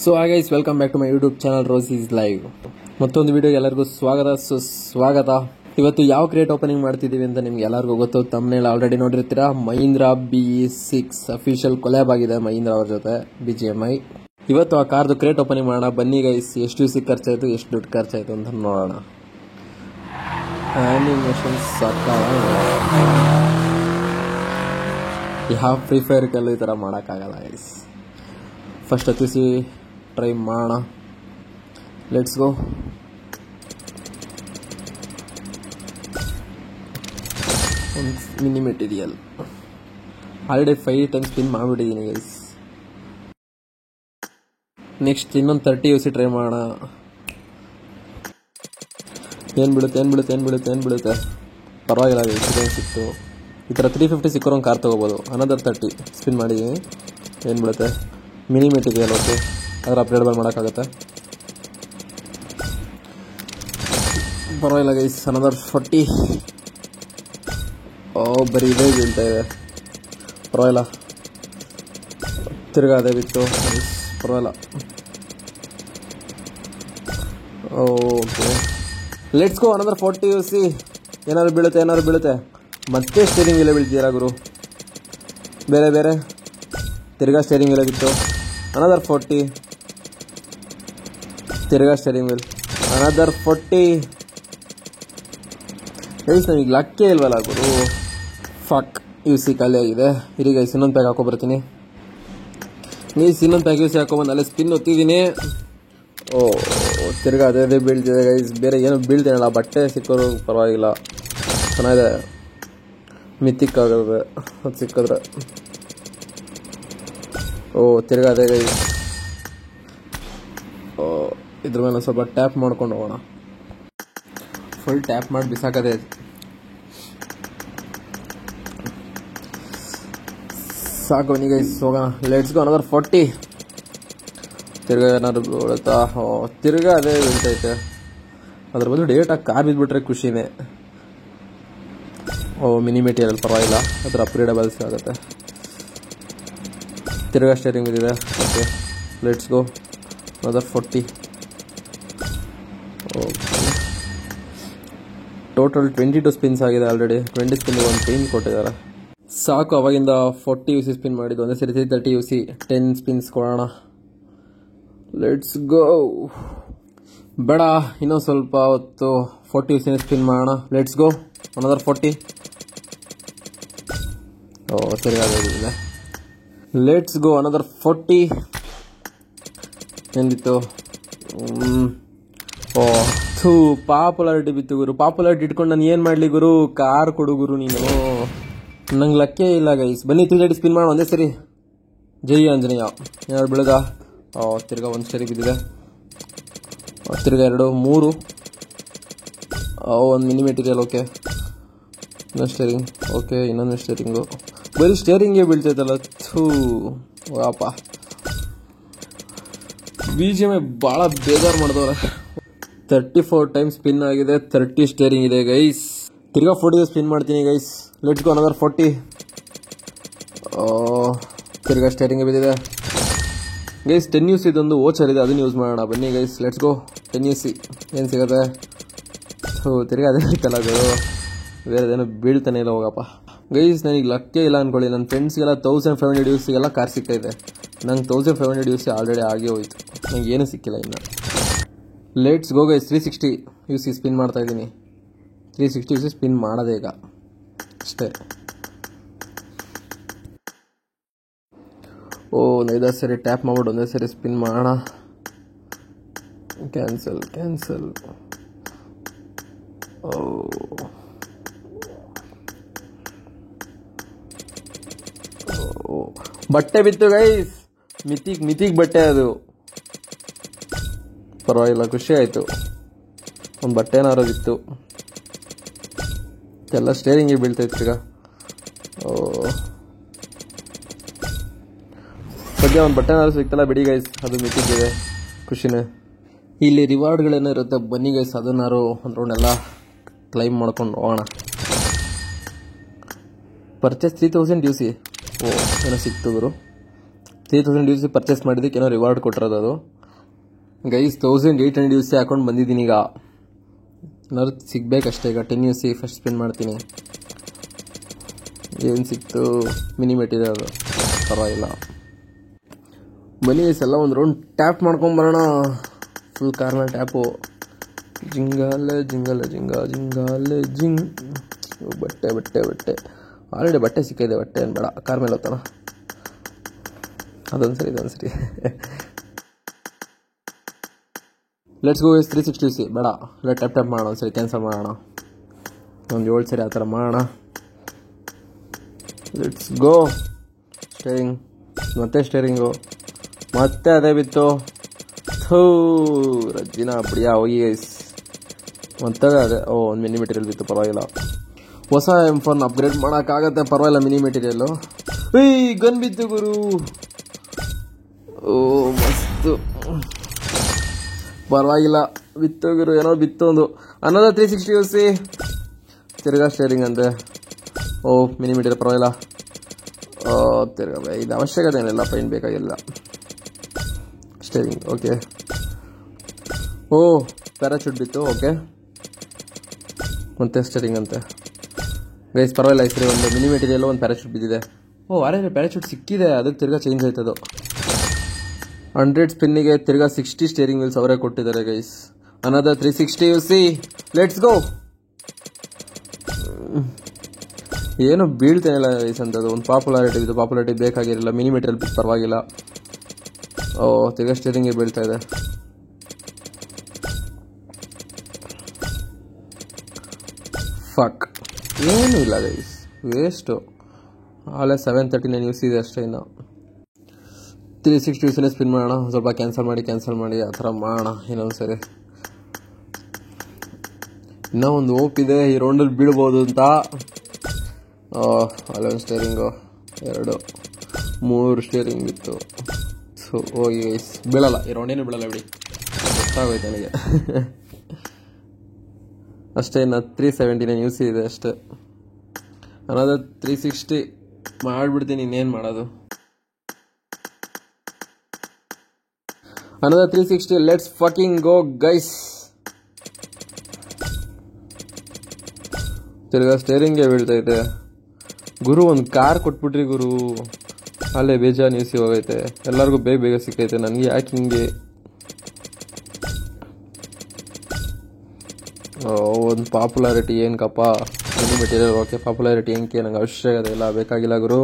So guys welcome back to my YouTube channel Rose is live. ಮತ್ತೊಂದು ವಿಡಿಯೋಗೆ ಎಲ್ಲರಿಗೂ ಸ್ವಾಗತ. ಇವತ್ತು ಯಾವ ಕ್ರೇಟ್ ಓಪನಿಂಗ್ ಮಾಡ್ತಿದ್ದೀವಿ ಅಂತ ನಿಮ್ಗೆ ಎಲ್ಲರಿಗೂ ಗೊತ್ತು. ತಮ್ಮನೇಲಿ ಆಲ್ರೆಡಿ ನೋಡಿರ್ತೀರಾ. ಮಹೀಂದ್ರಾ BE6 ಅಫಿಷಿಯಲ್ ಕೊಲ್ಯಾಬ್ ಆಗಿದೆ ಮಹೀಂದ್ರಾ ಅವ್ರ ಜೊತೆ BGMI. ಇವತ್ತು ಆ ಕಾರ್ದು ಕ್ರೇಟ್ ಓಪನಿಂಗ್ ಮಾಡೋಣ. ಬನ್ನಿ ಗೈಸ್, ಎಷ್ಟು ಯೂಸಿ ಖರ್ಚಾಯಿತು, ಎಷ್ಟು ದುಡ್ಡು ಖರ್ಚಾಯಿತು ಅಂತ ನೋಡೋಣ. ಆನಿಮೇಷನ್ ಯಾವ ಫ್ರೀ ಫೈರ್ ಕಲ್ಲು ಈ ಥರ ಮಾಡೋಕ್ಕಾಗಲ್ಲ ಗೈಸ್. ಫಸ್ಟ್ ಹತ್ತಿಸಿ ಟ್ರೈ ಮಾಡೋಣ. Let's go. ಒಂದು mini material already 5 times spin ಮಾಡಿಬಿಟ್ಟಿದ್ದೀನಿ ಗೈಸ್. ನೆಕ್ಸ್ಟ್ ಇನ್ನೊಂದು 30 ಯೂಸಿ ಟ್ರೈ ಮಾಡೋಣ. ಏನು ಬೀಳುತ್ತೆ ಪರವಾಗಿಲ್ಲ ಗೈಸ್, ಇದೇನು ಸಿಕ್ತು. ಈ ಥರ 350 ಸಿಕ್ಕೋರಂಗೆ ಕಾರ್ ತೊಗೋಬೋದು. ಅನದರ್ 30 ಸ್ಪಿನ್ ಮಾಡಿದ್ದೀನಿ. ಏನು ಬೀಳುತ್ತೆ? Mini material. ಓಕೆ, ಅದರ ಅಪ್ಗ್ರೇಡಬಲ್ ಮಾಡೋಕ್ಕಾಗತ್ತೆ. ಪರವಾಗಿಲ್ಲ ಗೈಸ್, ಅನದರ್ 40. ಬರೀ ಇದೇ ಬೀಳ್ತಾ ಇದೆ. ಪರವಾಗಿಲ್ಲ, ತಿರ್ಗಾ ಅದೇ ಬಿತ್ತು. ಪರವಾಗಿಲ್ಲ. Okay, let's go. Another 40 UC. ಏನಾದ್ರು ಬೀಳುತ್ತೆ. ಮತ್ತೆ ಸ್ಟೇರಿಂಗ್ ವೀಲೇ ಬೀಳ್ತೀರಾ ಗುರು. ಬೇರೆ ತಿರ್ಗಾ ಸ್ಟೇರಿಂಗ್ ವೀಲೇ ಬಿತ್ತು. ಅನದರ್ 40. ತಿರ್ಗಾ ಸ್ಟೇರಿಂಗ್ ವೀಲ್. ಅನದರ್ 40. ಗೈಸ್ ನಮಗೆ ಲಕ್ಕೇ ಇಲ್ವಲ್ಲ ಗುರು. ಫಕ್, ಯೂಸಿ ಖಾಲಿ ಆಗಿದೆ. ಇರಿ ಗೈಸ್, ಇನ್ನೊಂದು ಪ್ಯಾಕ್ ಹಾಕೊಬರ್ತೀನಿ. ಇನ್ನೊಂದು ಪ್ಯಾಕ್ ಯೂಸಿ ಹಾಕೊಂಬಂದು ಅಲ್ಲೇ ಸ್ಪಿನ್ ಒತ್ತಿದ್ದೀನಿ. ತಿರ್ಗಾ ಅದೇ ಬೀಳ್ತಿದೆ ಗೈಸ್. ಬೇರೆ ಏನೋ ಬೀಳ್ತೇನಲ್ಲ, ಬಟ್ಟೆ ಸಿಕ್ಕೋರು ಪರವಾಗಿಲ್ಲ, ಚೆನ್ನಾಗಿದೆ. ಮಿಥಿಕ್ ಆಗೋದು ಅದು ಸಿಕ್ಕಿದ್ರೆ. ತಿರ್ಗಾ ಅದೇ ಗೈಸ್. ಇದ್ರ ಮೇಲೆ ಸ್ವಲ್ಪ ಟ್ಯಾಪ್ ಮಾಡ್ಕೊಂಡು ಹೋಗೋಣ. ಫುಲ್ ಟ್ಯಾಪ್ ಮಾಡಿ ಬಿಸಾಕದೆ. ಸಾಕು ಬನ್ನಿ ಗೈಸ್, ಹೋಗೋಣ. Let's go. ಅನದರ್ 40. ತಿರ್ಗಾ ಏನಾದ್ರು ಬೀಳುತ್ತಾ? ತಿರ್ಗಾ ಅದೇ ಬೀಳ್ತೈತೆ. ಅದ್ರ ಬದಲು ಡೇಟಾಗಿ ಕಾರ್ ಬಿದ್ದುಬಿಟ್ರೆ ಖುಷಿನೇ. ಮಿನಿ ಮೆಟೀರಿಯಲ್ ಪರವಾಗಿಲ್ಲ, ಅದರ ಅಪ್ಗ್ರೇಡಬಲ್ಸ್ ಆಗುತ್ತೆ. ತಿರ್ಗಾ ಸ್ಟೇರಿಂಗ್ ಬಿದ್ದಿದೆ. Okay, let's go. Another 40. Total 22 spins ಆಗಿದೆ ಆಲ್ರೆಡಿ. 20 ಸ್ಪಿನ್ಗೆ ಒಂದು ಪೇನ್ ಕೊಟ್ಟಿದ್ದಾರೆ. ಸಾಕು, ಅವಾಗಿಂದ 40 ಯೂಸಿ ಸ್ಪಿನ್ ಮಾಡಿದ್ದು. ಒಂದೇ ಸರಿ 30 ಯೂಸಿ 10 ಸ್ಪಿನ್ಸ್ ಕೊಡೋಣ. Let's go. ಬೇಡ, ಇನ್ನೊಂದು ಸ್ವಲ್ಪ ಹೊತ್ತು 40 ಯೂಸಿನ ಸ್ಪಿನ್ ಮಾಡೋಣ. Let's go. ಅನದರ್ 40. ತಿರ್ಗಾಗಿದೆ. Let's go. ಅನದರ್ 40. ಏನಿತ್ತು? ಪಾಪ್ಯುಲಾರಿಟಿ ಬಿತ್ತು ಗುರು. ಪಾಪ್ಯುಲಾರಿಟಿ ಇಟ್ಕೊಂಡು ನಾನು ಏನು ಮಾಡಲಿ ಗುರು? ಕಾರ್ ಕೊಡು ಗುರು ನೀನು. ನಂಗೆ ಲಕ್ಕೇ ಇಲ್ಲ ಗೈಸ್. ಬನ್ನಿ 330 ಸ್ಪಿನ್ ಮಾಡೋಣ ಒಂದೇ ಸರಿ. ಜೈ ಆಂಜನೇಯ. ಏನಾದ್ರು ಬೆಳಗ? ತಿರ್ಗಾ ಒಂದು ಸ್ಟೇರಿಂಗ್ ಬಿದ್ದಿದೆ. ತಿರ್ಗಾ 2, 3. ಒಂದು ಮಿನಿ ಮೆಟೀರಿಯಲ್. ಓಕೆ, ಇನ್ನೊಂದು ಸ್ಟೇರಿಂಗ್. ಓಕೆ, ಇನ್ನೊಂದು ಸ್ಟೇರಿಂಗು. ಬರೀ ಸ್ಟೇರಿಂಗೇ ಬೀಳ್ತೈತಲ್ಲ. ವಾಪ, BGMI ಭಾಳ ಬೇಜಾರು ಮಾಡಿದವ್ರೆ. 34 ಟೈಮ್ ಸ್ಪಿನ್ ಆಗಿದೆ. 30 ಸ್ಟೇರಿಂಗ್ ಇದೆ ಗೈಸ್. ತಿರ್ಗಾ 40 ಸ್ಪಿನ್ ಮಾಡ್ತೀನಿ ಗೈಸ್. Let's go. ಅನದರ್ 40. ತಿರ್ಗಾ ಸ್ಟೇರಿಂಗ್ ಬಿದ್ದಿದೆ ಗೈಸ್. 10 ಯೂಸಿ ಇದೊಂದು ಓಚರ್ ಇದೆ, ಅದನ್ನು ಯೂಸ್ ಮಾಡೋಣ. ಬನ್ನಿ ಗೈಸ್, ಲೆಟ್ಸ್ ಗೋ. 10 ಯೂಸಿ ಏನು ಸಿಗುತ್ತೆ? ತಿರ್ಗಾ ಅದೇ ಐತಲ್ಲ ಅದು. ಬೇರೆದೇನೋ ಬೀಳ್ತಾನೆ ಇಲ್ಲ. ಹೋಗಪ್ಪ ಗೈಸ್, ನನಗೆ ಲಕ್ಕೇ ಇಲ್ಲ ಅಂದ್ಕೊಳ್ಳಿ. ನನ್ನ ಫ್ರೆಂಡ್ಸ್ಗೆಲ್ಲ 1500 ಯೂಸಿಗೆಲ್ಲ ಕಾರ್ ಸಿಗ್ತಾಯಿದೆ. ನಂಗೆ 1500 ಯೂಸಿ ಆಲ್ರೆಡಿ ಆಗೇ ಹೋಯ್ತು. ನಂಗೆ ಏನೂ ಸಿಕ್ಕಿಲ್ಲ ಇನ್ನು. Let's go guys. 360 UC spin ಮಾಡ್ತಾ ಇದ್ದೀನಿ. 360 ಯೂಸಿ ಸ್ಪಿನ್ ಮಾಡೋದೇ ಈಗ ಅಷ್ಟೇ. ಒಂದು 5 ಸರಿ ಟ್ಯಾಪ್ ಮಾಡ್ಬಿಟ್ಟು ಒಂದೇ ಸರಿ ಸ್ಪಿನ್ ಮಾಡೋಣ. ಕ್ಯಾನ್ಸಲ್. ಬಟ್ಟೆ ಬಿತ್ತು ಗೈಸ್. ಮಿಥಿಕ್ ಬಟ್ಟೆ ಅದು. ಪರವಾಗಿಲ್ಲ, ಖುಷಿ ಆಯಿತು. ಒಂದು ಬಟ್ಟೆನಾರು ಬಿತ್ತು. ಎಲ್ಲ ಸ್ಟೇರಿಂಗಿಗೆ ಬೀಳ್ತೈತೆ ಈಗ. ಸದ್ಯ ಒಂದು ಬಟ್ಟೆನಾರು ಸಿಗ್ತಲ್ಲ, ಬಿಡಿ ಗೈಸ್. ಅದು ಮಿಥಿಕ್ಕಿದೆ, ಖುಷಿನೇ. ಇಲ್ಲಿ ರಿವಾರ್ಡ್ಗಳೇನೋ ಇರುತ್ತೆ. ಬನ್ನಿ ಗೈಸ್, ಅದನ್ನಾರು ಒಂದು ರೌಂಡೆಲ್ಲ ಕ್ಲೈಮ್ ಮಾಡ್ಕೊಂಡು ಹೋಗೋಣ. Purchase 3000 UC. ಏನೋ ಸಿಕ್ತು ಗುರು. 3000 UC ಪರ್ಚೇಸ್ ಮಾಡಿದ್ದಕ್ಕೆ ಏನೋ ರಿವಾರ್ಡ್ ಕೊಟ್ಟಿರೋದು ಅದು ಗೈಸ್. 1800 UC ಹಾಕೊಂಡು ಬಂದಿದ್ದೀನಿ ಈಗ. ಏನಾದ್ರು ಸಿಗ್ಬೇಕಷ್ಟೇ ಈಗ. 10 UC ಫಸ್ಟ್ ಸ್ಪಿನ್ ಮಾಡ್ತೀನಿ. ಏನು ಸಿಕ್ತು? ಮಿನಿ ಮೆಟೀರಿಯಲ್, ಪರವಾಗಿಲ್ಲ. ಬನ್ನಿ ಎಲ್ಲ ಒಂದು ರೌಂಡ್ ಟ್ಯಾಪ್ ಮಾಡ್ಕೊಂಬರೋಣ. ಫುಲ್ ಕಾರ್ ಮೇಲೆ ಟ್ಯಾಪು. ಜಿಂಗಾಲೆ ಜಿಂಗಾಲೆ ಜಿಂಗಾಲೆ ಜಿಂಗ್. ಬಟ್ಟೆ ಬಟ್ಟೆ ಬಟ್ಟೆ ಆಲ್ರೆಡಿ ಬಟ್ಟೆ ಸಿಕ್ಕಿದೆ. ಬಟ್ಟೆ ಏನು ಬೇಡ, ಕಾರ್ ಮೇಲೆ ಹೋಗ್ತಾನ. ಅದೊಂದು ಸರಿ ಇದೊಂದು ಸರಿ. Let's go. 360 UC ಬೇಡ. ಇಲ್ಲ ಟ್ಯಾಪ್ ಮಾಡೋಣ. ಒಂದು ಸರಿ ಕ್ಯಾನ್ಸಲ್ ಮಾಡೋಣ. ಒಂದು 7 ಸರಿ ಆ ಥರ ಮಾಡೋಣ. Let's go. ಸ್ಟೇರಿಂಗ್ ಮತ್ತೆ ಸ್ಟೇರಿಂಗು ಮತ್ತೆ ಅದೇ ಬಿತ್ತು. ರಜ್ಜಿನ ಬಿಡಿಯಾ ಹೋಗಿ ಗೈಸ್. ಮತ್ತೆ ಅದೇ ಒಂದು ಮಿನಿ ಮೆಟೀರಿಯಲ್ ಬಿತ್ತು, ಪರವಾಗಿಲ್ಲ. ಹೊಸ M4 ಅಪ್ಗ್ರೇಡ್ ಮಾಡೋಕ್ಕಾಗತ್ತೆ, ಪರವಾಗಿಲ್ಲ. Mini material. ಗನ್ ಬಿತ್ತು ಗುರು. ಮಸ್ತು, ಪರವಾಗಿಲ್ಲ. ಬಿತ್ತು ಗುರು, ಏನೋ ಬಿತ್ತು ಒಂದು. ಅನ್ನೋದ 360 UC. ತಿರ್ಗಾ ಸ್ಟೇರಿಂಗ್ ಅಂತೆ. ಮಿನಿ ಮೆಟೀರಿಯಲ್, ಪರವಾಗಿಲ್ಲ. ತಿರ್ಗಾ ಇದು ಅವಶ್ಯಕತೆ ಏನಿಲ್ಲ, ಪೈನ್ ಬೇಕಾಗಿಲ್ಲ. Steering okay. ಪ್ಯಾರಾಚೂಟ್ ಬಿತ್ತು, ಓಕೆ. ಮತ್ತೆ ಸ್ಟೇರಿಂಗ್ ಅಂತೆ ಗೈಸ್, ಪರವಾಗಿಲ್ಲ. ಈ ಸರಿ ಒಂದು ಮಿನಿ ಮೆಟೀರಿಯಲ್, ಒಂದು ಪ್ಯಾರಾಚೂಟ್ ಬಿದ್ದಿದೆ. ಅರೆ ಪ್ಯಾರಾಚೂಟ್ ಸಿಕ್ಕಿದೆ, ಅದಕ್ಕೆ ತಿರ್ಗಾ ಚೇಂಜ್ ಆಯ್ತದು. 100 ಸ್ಪಿನ್ನಿಗೆ ತಿರ್ಗಾ 60 ಸ್ಟೇರಿಂಗ್ ವೀಲ್ಸ್ ಅವರೇ ಕೊಟ್ಟಿದ್ದಾರೆ guys. Another 360 UC. Let's go. ಏನು ಬೀಳ್ತೇನಿಲ್ಲ ಗೈಸ್ ಅಂತದ್ದು. ಒಂದು ಪಾಪ್ಯುಲಾರಿಟಿ ಇದು. ಪಾಪ್ಯುಲಾರಿಟಿ ಬೇಕಾಗಿರಲಿಲ್ಲ. ಮಿನಿ ಮೆಟೀರಿಯಲ್ ಬಿತ್ತು, ಪರವಾಗಿಲ್ಲ. ತಿರ್ಗಾ ಸ್ಟೇರಿಂಗ್ಗೆ ಬೀಳ್ತಾ ಇದೆ. ಫಕ್, ಏನೂ ಇಲ್ಲ ಗೈಸ್, ವೇಸ್ಟು. ಆಲೇ 739 UC ಇದೆ ಅಷ್ಟೇ. ಇನ್ನು 360 UCನೇ ಸ್ಪಿನ್ ಮಾಡೋಣ. ಸ್ವಲ್ಪ ಕ್ಯಾನ್ಸಲ್ ಮಾಡಿ ಆ ಥರ ಮಾಡೋಣ ಇನ್ನೊಂದು ಸರಿ. ಇನ್ನೂ ಒಂದು ಹೋಪ್ ಇದೆ ಈ ರೌಂಡಲ್ಲಿ ಬೀಳ್ಬೋದು ಅಂತ. ಅಲ್ಲೊಂದು ಸ್ಟೇರಿಂಗು, 2 3 ಸ್ಟೇರಿಂಗ್ ಇತ್ತು. ಹೋಗಿ ಗೈಸ್, ಬೀಳಲ್ಲ ಈ ರೌಂಡೇನು ಬೀಳಲ್ಲ ಬಿಡಿ, ಗೊತ್ತಾಗೋಯ್ತು ನನಗೆ. ಅಷ್ಟೇ. ಇನ್ನು 379 UC ಇದೆ ಅಷ್ಟೇ. ಅನ್ನೋದು 360 ಮಾಡಿಬಿಡ್ತೀನಿ, ಇನ್ನೇನು ಮಾಡೋದು. ಅನ್ನೋದು 360. Let's fucking go guys. ತಿರ್ಗಾ ಸ್ಟೇರಿಂಗ್ಗೆ ಬೀಳ್ತೈತೆ ಗುರು. ಒಂದು ಕಾರ್ ಕೊಟ್ಬಿಟ್ರಿ ಗುರು, ಅಲ್ಲೇ ಬೇಜಾನ್ UC ಹೋಗೈತೆ. ಎಲ್ಲರಿಗೂ ಬೇಗ ಸಿಕ್ಕೈತೆ, ನನಗೆ ಯಾಕೆ ಹಿಂಗೆ? ಒಂದು ಪಾಪ್ಯುಲಾರಿಟಿ ಏನಕ್ಕಪ್ಪ? ಮಿನಿ ಮೆಟೀರಿಯಲ್ ಓಕೆ, ಪಾಪ್ಯುಲಾರಿಟಿ ಏನಕ್ಕೆ? ನಂಗೆ ಅವಶ್ಯಕತೆ ಇಲ್ಲ, ಬೇಕಾಗಿಲ್ಲ ಗುರು.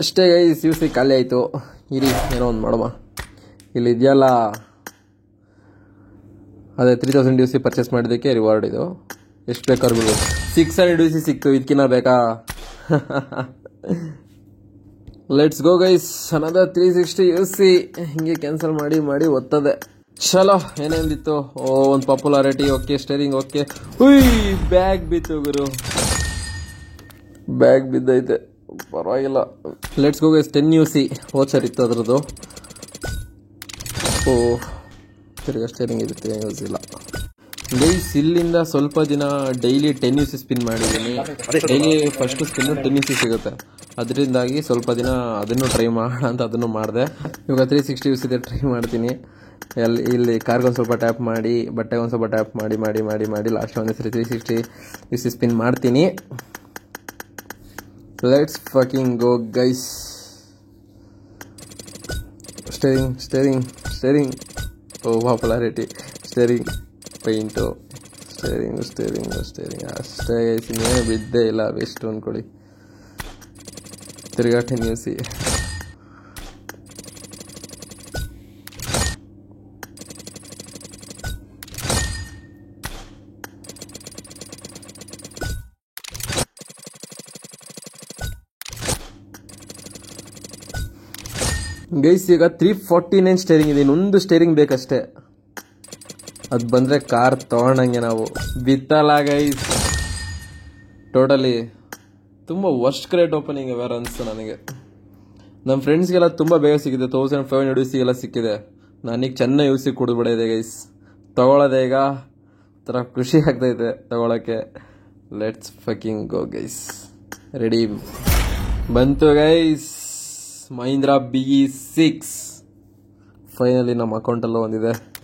ಅಷ್ಟೇ ಗೈಸ್, UC ಖಾಲಿ ಆಯಿತು. ಇರಿ ಏನೋ ಒಂದು ಮಾಡೋಣ. ಇಲ್ಲಿ ಇದೆಯಲ್ಲ, ಅದೇ 3000 UC ಪರ್ಚೇಸ್ ಮಾಡಿದ್ದಕ್ಕೆ ರಿವಾರ್ಡ್ ಇದು. ಎಷ್ಟು ಬೇಕಾದ್ರು ಬಿಡು. 600 UC ಸಿಕ್ತು, ಇದಕ್ಕಿನ್ನ ಬೇಕಾ? Let's go guys. Another 360 UC. ಹಿಂಗೆ ಕ್ಯಾನ್ಸಲ್ ಮಾಡಿ ಒತ್ತದೆ. ಚಲೋ, ಏನೇನಿತ್ತು? ಒಂದು popularity okay, steering okay. Bag ಬಿತ್ತು ಗುರು, ಬ್ಯಾಗ್ ಬಿದ್ದೈತೆ, ಪರವಾಗಿಲ್ಲ. Let's go guys. 10 UC voucher ಇತ್ತು ಅದ್ರದ್ದು. ತಿರ್ಗಾ ಸ್ಟೇರಿಂಗ್ ಇರುತ್ತೆ, ಯೂಸ್ ಇಲ್ಲ ಗೈಸ್. ಇಲ್ಲಿಂದ ಸ್ವಲ್ಪ ದಿನ ಡೈಲಿ 10 UC ಸ್ಪಿನ್ ಮಾಡಿದ್ದೀನಿ. ಡೈಲಿ ಫಸ್ಟ್ ಸ್ಪಿನ್ 10 UC ಸಿಗುತ್ತೆ. ಅದರಿಂದಾಗಿ ಸ್ವಲ್ಪ ದಿನ ಅದನ್ನು ಟ್ರೈ ಮಾಡೋಣ ಅಂತ ಅದನ್ನು ಮಾಡಿದೆ. ಇವಾಗ 360 UC ಟ್ರೈ ಮಾಡ್ತೀನಿ. ಇಲ್ಲಿ ಕಾರ್ಗೊಂದು ಸ್ವಲ್ಪ ಟ್ಯಾಪ್ ಮಾಡಿ, ಬಟ್ಟೆಗೆ ಒಂದು ಸ್ವಲ್ಪ ಟ್ಯಾಪ್ ಮಾಡಿ ಲಾಸ್ಟ್ ಒಂದು ಸರಿ 360 UC ಸ್ಪಿನ್ ಮಾಡ್ತೀನಿ. Let's fucking go guys. Steering popularity, steering paint, steering ಅಷ್ಟೇ ಗೈಸ್. ಇನ್ನೇನು ಬಿದ್ದೇ ಇಲ್ಲ, ವೇಸ್ಟ್ ಅಂದ್ಕೊಳ್ಳಿ. ತಿರ್ಗಾ 10 UC. ಗೈಸ್ ಈಗ 349 ಸ್ಟೇರಿಂಗ್ ಇದೆ. ಇನ್ನೊಂದು ಸ್ಟೇರಿಂಗ್ ಬೇಕಷ್ಟೇ, ಅದು ಬಂದರೆ ಕಾರ್ ತೊಗೊಂಡಂಗೆ ನಾವು. ಬಿತ್ತಲ್ಲ ಗೈಸ್, ಟೋಟಲಿ ತುಂಬ ವರ್ಸ್ಟ್ ಕ್ರೇಟ್ ಓಪನಿಂಗ್ ವ್ಯಾರ ಅನಿಸ್ತು ನನಗೆ. ನಮ್ಮ ಫ್ರೆಂಡ್ಸ್ಗೆಲ್ಲ ತುಂಬ ಬೇಗ ಸಿಕ್ಕಿದೆ. 1500 UC ಎಲ್ಲ ಸಿಕ್ಕಿದೆ. ನನಗೆ ಚೆನ್ನಾಗಿ UC ಕುಡಿದ್ಬಿಡಿದೆ ಗೈಸ್. ತೊಗೊಳ್ಳೋದೆ ಈಗ ಥರ ಖುಷಿ ಆಗ್ತೈತೆ ತೊಗೊಳಕ್ಕೆ. Let's fucking go guys. Ready ಬಂತು ಗೈಸ್. ಮಹೀಂದ್ರಾ BE6 ಫೈನಲಿ ನಮ್ಮ ಅಕೌಂಟಲ್ಲೂ ಒಂದಿದೆ.